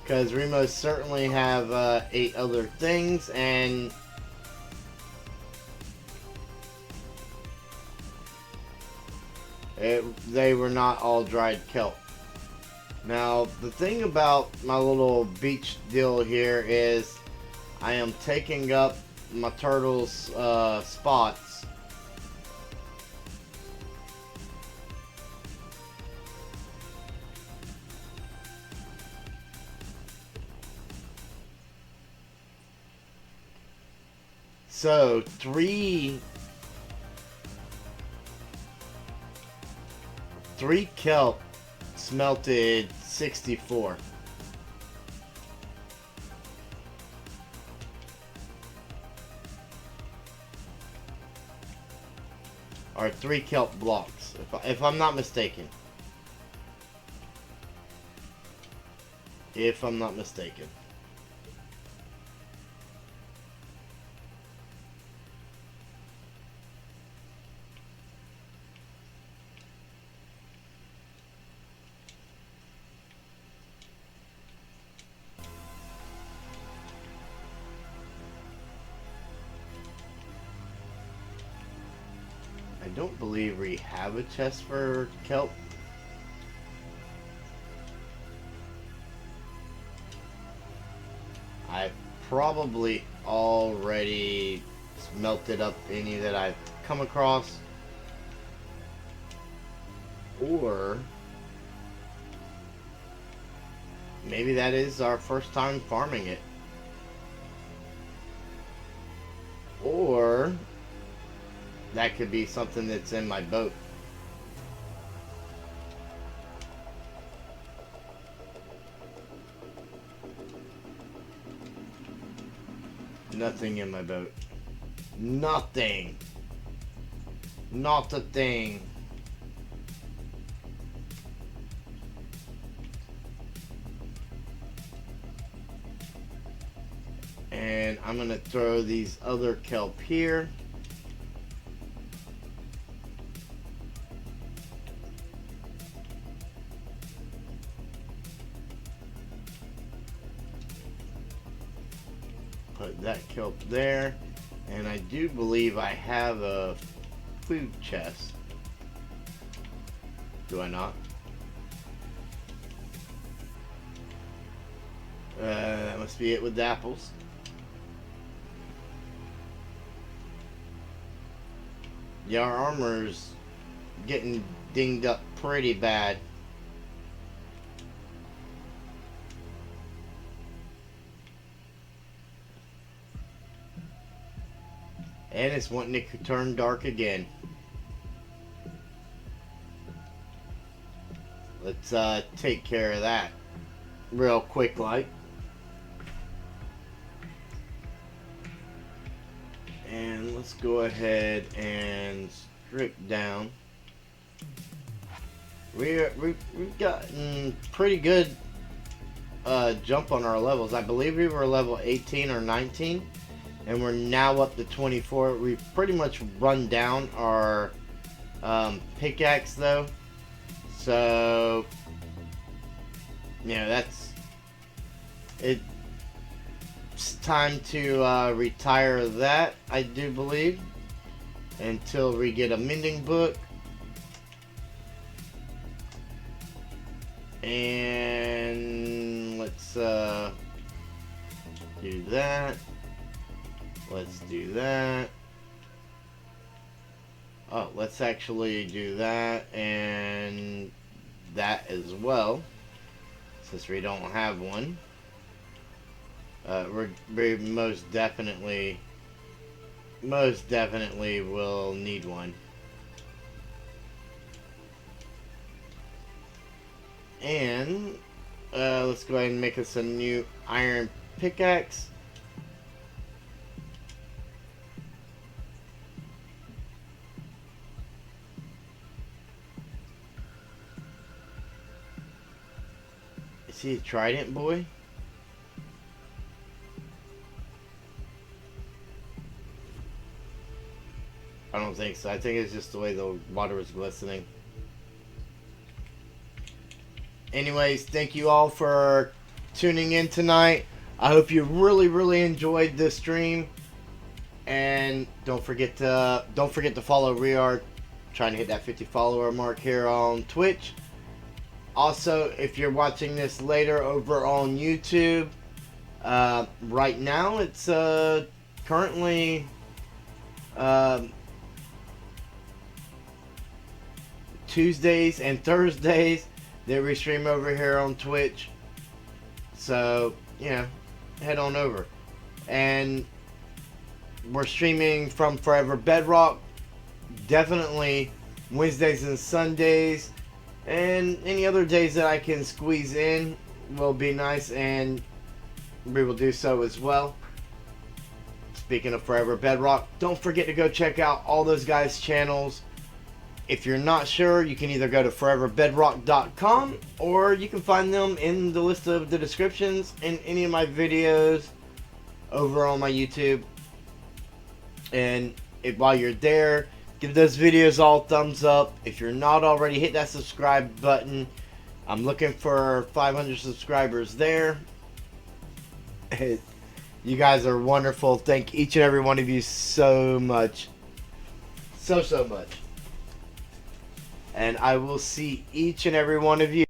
Because we most certainly have 8 other things, and they were not all dried kelp. Now, the thing about my little beach deal here is I am taking up my turtle's spots. So, 3 kelp smelted 64. Or 3 kelp blocks, if I'm not mistaken. If I'm not mistaken. I don't believe we have a chest for kelp. I probably already smelted up any that I've come across. Or maybe that is our first time farming it. Or that could be something that's in my boat. Nothing in my boat. Nothing. Not a thing. And I'm going to throw these other kelp here. Put that kelp there. And I do believe I have a food chest. Do I not? That must be it with the apples. Yeah, our armor's getting dinged up pretty bad. And it's wanting to turn dark again. Let's take care of that real quick like. And let's go ahead and strip down. We've gotten pretty good jump on our levels. I believe we were level 18 or 19. And we're now up to 24. We've pretty much run down our pickaxe though. So, yeah, that's it. It's time to retire that, I do believe, until we get a mending book. And let's do that. Let's do that. Oh, let's actually do that and that as well, since we don't have one. We most definitely will need one. And let's go ahead and make us a new iron pickaxe. Is he a trident boy? I don't think so. I think it's just the way the water is glistening. Anyways, thank you all for tuning in tonight. I hope you really enjoyed this stream. And don't forget to follow. We are trying to hit that 50 follower mark here on Twitch. Also, if you're watching this later over on YouTube, right now it's currently Tuesdays and Thursdays that we stream over here on Twitch. So, yeah, head on over. And we're streaming from Forever Bedrock. Definitely Wednesdays and Sundays. And any other days that I can squeeze in will be nice, and we will do so as well. Speaking of Forever Bedrock, don't forget to go check out all those guys' channels. If you're not sure, you can either go to foreverbedrock.com or you can find them in the list of the descriptions in any of my videos over on my YouTube. And while you're there, give those videos all thumbs up. If you're not already, hit that subscribe button. I'm looking for 500 subscribers there. You guys are wonderful. Thank each and every one of you so much. So much. And I will see each and every one of you